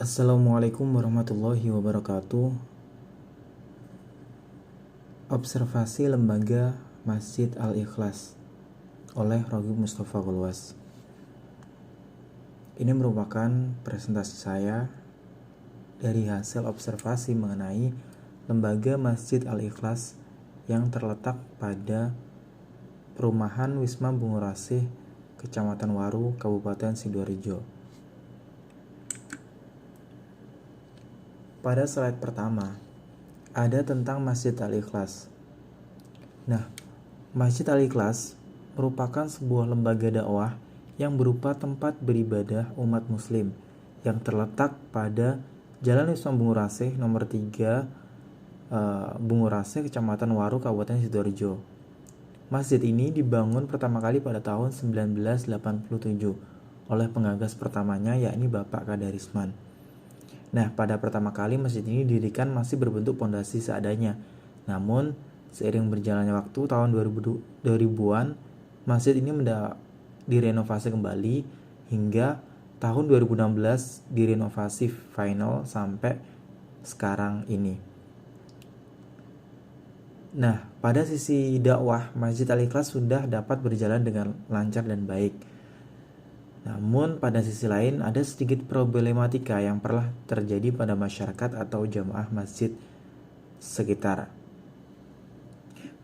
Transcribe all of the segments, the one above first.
Assalamualaikum warahmatullahi wabarakatuh. Observasi Lembaga Masjid Al-Ikhlas oleh Rogi Mustafa Gulwas. Ini merupakan presentasi saya dari hasil observasi mengenai Lembaga Masjid Al-Ikhlas yang terletak pada Perumahan Wisma Bungurasih, Kecamatan Waru, Kabupaten Sidoarjo. Pada slide pertama, ada tentang Masjid Al-Ikhlas. Nah, Masjid Al-Ikhlas merupakan sebuah lembaga dakwah yang berupa tempat beribadah umat muslim yang terletak pada Jalan Wisma Bungurasih nomor 3 Bungurasih, Kecamatan Waru, Kabupaten Sidoarjo. Masjid ini dibangun pertama kali pada tahun 1987 oleh penggagas pertamanya, yakni Bapak Kadarisman. Nah, pada pertama kali masjid ini didirikan masih berbentuk pondasi seadanya. Namun, seiring berjalannya waktu tahun 2000-an, masjid ini direnovasi kembali hingga tahun 2016 direnovasi final sampai sekarang ini. Nah, pada sisi dakwah, Masjid Al-Ikhlas sudah dapat berjalan dengan lancar dan baik. Namun pada sisi lain ada sedikit problematika yang pernah terjadi pada masyarakat atau jamaah masjid sekitar.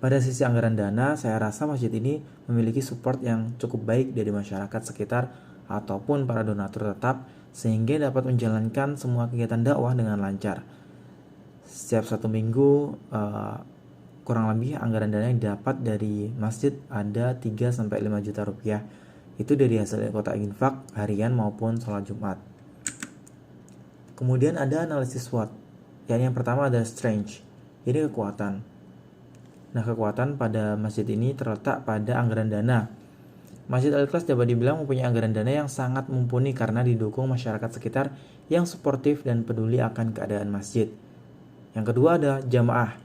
Pada sisi anggaran dana, saya rasa masjid ini memiliki support yang cukup baik dari masyarakat sekitar ataupun para donatur tetap, sehingga dapat menjalankan semua kegiatan dakwah dengan lancar. Setiap 1 minggu kurang lebih anggaran dana yang didapat dari masjid ada 3-5 juta rupiah. Itu dari hasil kotak infak harian maupun sholat Jumat. Kemudian ada analisis SWOT. Yang pertama ada strength, jadi kekuatan. Nah, kekuatan pada masjid ini terletak pada anggaran dana. Masjid Al-Ikhlas dapat dibilang mempunyai anggaran dana yang sangat mumpuni karena didukung masyarakat sekitar yang suportif dan peduli akan keadaan masjid. Yang kedua ada jamaah.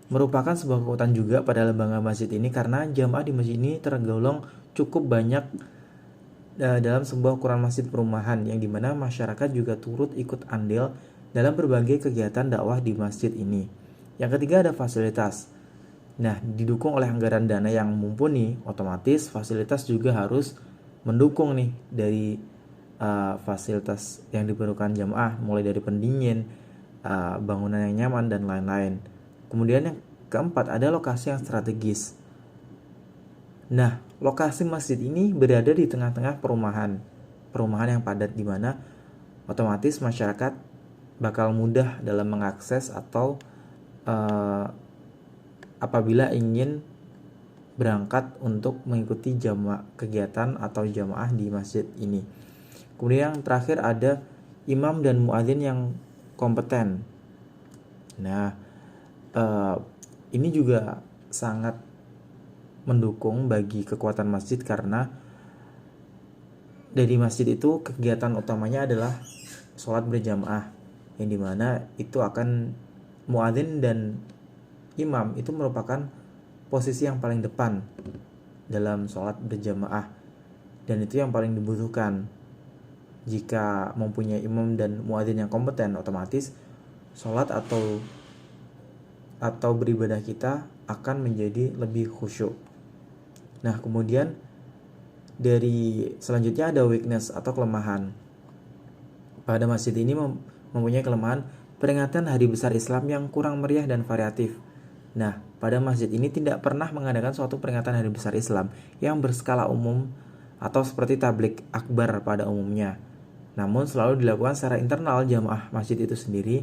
Merupakan sebuah kekuatan juga pada lembaga masjid ini karena jamaah di masjid ini tergolong cukup banyak dalam sebuah ukuran masjid perumahan yang dimana masyarakat juga turut ikut andil dalam berbagai kegiatan dakwah di masjid ini. Yang ketiga ada fasilitas. Nah, didukung oleh anggaran dana yang mumpuni, otomatis fasilitas juga harus mendukung nih dari fasilitas yang diperlukan jamaah, mulai dari pendingin, bangunan yang nyaman dan lain-lain. Kemudian yang keempat ada lokasi yang strategis. Nah, lokasi masjid ini berada di tengah-tengah perumahan yang padat, di mana otomatis masyarakat bakal mudah dalam mengakses atau apabila ingin berangkat untuk mengikuti kegiatan atau jamaah di masjid ini. Kemudian yang terakhir ada imam dan muadzin yang kompeten. Nah, ini juga sangat mendukung bagi kekuatan masjid karena dari masjid itu kegiatan utamanya adalah sholat berjamaah, yang dimana itu akan muadzin dan imam itu merupakan posisi yang paling depan dalam sholat berjamaah, dan itu yang paling dibutuhkan. Jika mempunyai imam dan muadzin yang kompeten, otomatis sholat atau beribadah kita akan menjadi lebih khusyuk. Nah, kemudian dari selanjutnya ada weakness atau kelemahan. Pada masjid ini mempunyai kelemahan peringatan Hari Besar Islam yang kurang meriah dan variatif. Nah, pada masjid ini tidak pernah mengadakan suatu peringatan Hari Besar Islam yang berskala umum atau seperti tablik akbar pada umumnya. Namun selalu dilakukan secara internal jamaah masjid itu sendiri.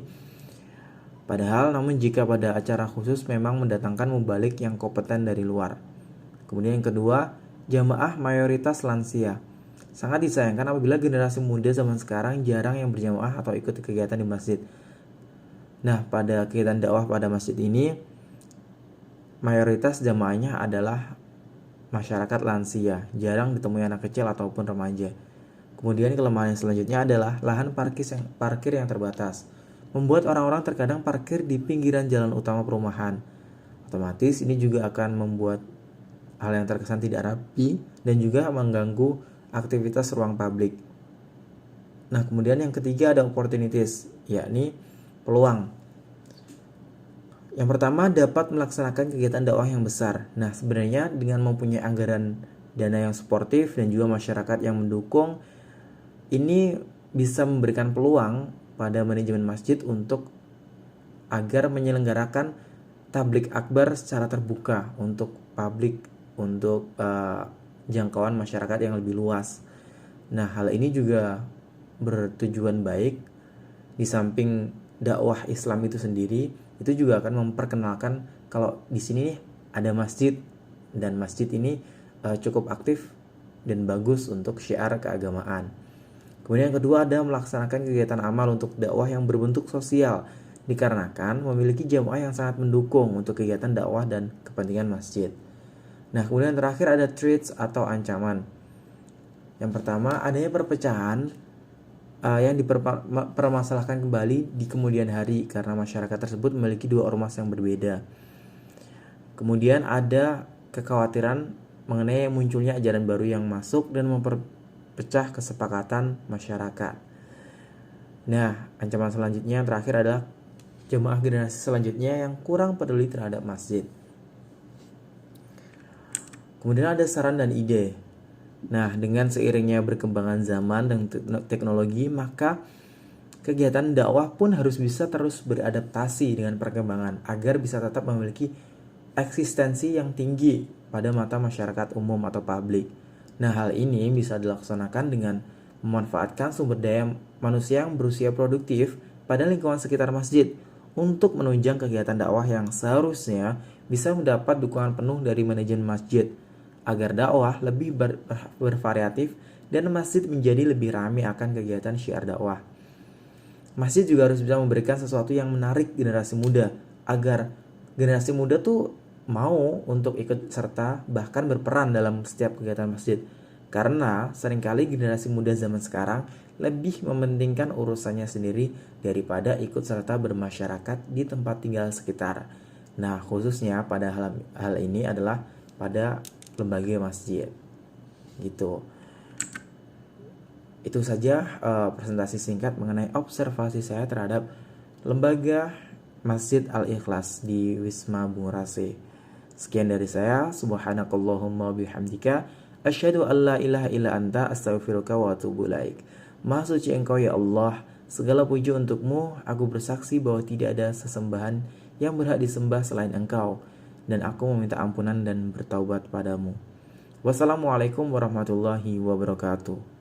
Namun jika pada acara khusus memang mendatangkan mubalik yang kompeten dari luar. Kemudian yang kedua, jamaah mayoritas lansia. Sangat disayangkan apabila generasi muda zaman sekarang jarang yang berjamaah atau ikut kegiatan di masjid. Nah, pada kegiatan dakwah pada masjid ini, mayoritas jamaahnya adalah masyarakat lansia, jarang ditemui anak kecil ataupun remaja. Kemudian kelemahan yang selanjutnya adalah lahan parkir yang terbatas, membuat orang-orang terkadang parkir di pinggiran jalan utama perumahan. Otomatis ini juga akan membuat hal yang terkesan tidak rapi dan juga mengganggu aktivitas ruang publik. Nah, kemudian yang ketiga ada opportunities, yakni peluang. Yang pertama, dapat melaksanakan kegiatan dakwah yang besar. Nah, sebenarnya dengan mempunyai anggaran dana yang suportif dan juga masyarakat yang mendukung, ini bisa memberikan peluang pada manajemen masjid untuk agar menyelenggarakan tablik akbar secara terbuka untuk publik, untuk jangkauan masyarakat yang lebih luas. Nah, hal ini juga bertujuan baik. Di samping dakwah Islam itu sendiri, itu juga akan memperkenalkan kalau di sini nih ada masjid, dan masjid ini cukup aktif dan bagus untuk syiar keagamaan. Kemudian yang kedua ada melaksanakan kegiatan amal untuk dakwah yang berbentuk sosial, dikarenakan memiliki jamaah yang sangat mendukung untuk kegiatan dakwah dan kepentingan masjid. Nah, kemudian terakhir ada threats atau ancaman. Yang pertama, adanya perpecahan yang dipermasalahkan kembali di kemudian hari karena masyarakat tersebut memiliki dua ormas yang berbeda. Kemudian ada kekhawatiran mengenai munculnya ajaran baru yang masuk dan memperpecah kesepakatan masyarakat. Nah, ancaman selanjutnya yang terakhir adalah jemaah generasi selanjutnya yang kurang peduli terhadap masjid. Kemudian ada saran dan ide. Nah, dengan seiringnya berkembangan zaman dan teknologi, maka kegiatan dakwah pun harus bisa terus beradaptasi dengan perkembangan agar bisa tetap memiliki eksistensi yang tinggi pada mata masyarakat umum atau publik. Nah, hal ini bisa dilaksanakan dengan memanfaatkan sumber daya manusia yang berusia produktif pada lingkungan sekitar masjid untuk menunjang kegiatan dakwah yang seharusnya bisa mendapat dukungan penuh dari manajemen masjid agar dakwah lebih bervariatif dan masjid menjadi lebih ramai akan kegiatan syiar dakwah. Masjid juga harus bisa memberikan sesuatu yang menarik generasi muda agar generasi muda tuh mau untuk ikut serta bahkan berperan dalam setiap kegiatan masjid. Karena seringkali generasi muda zaman sekarang lebih mementingkan urusannya sendiri daripada ikut serta bermasyarakat di tempat tinggal sekitar. Nah, khususnya pada hal ini adalah pada lembaga masjid gitu. Itu saja presentasi singkat mengenai observasi saya terhadap lembaga Masjid Al-Ikhlas di Wisma Bungurasi. Sekian dari saya. Subhanakallahumma bihamdika asyhadu an la ilaha illa anta astaghfiruka wa atubu ilaik. Maha suci Engkau ya Allah, segala puji untukmu. Aku bersaksi bahwa tidak ada sesembahan yang berhak disembah selain Engkau, dan aku meminta ampunan dan bertaubat padamu. Wassalamualaikum warahmatullahi wabarakatuh.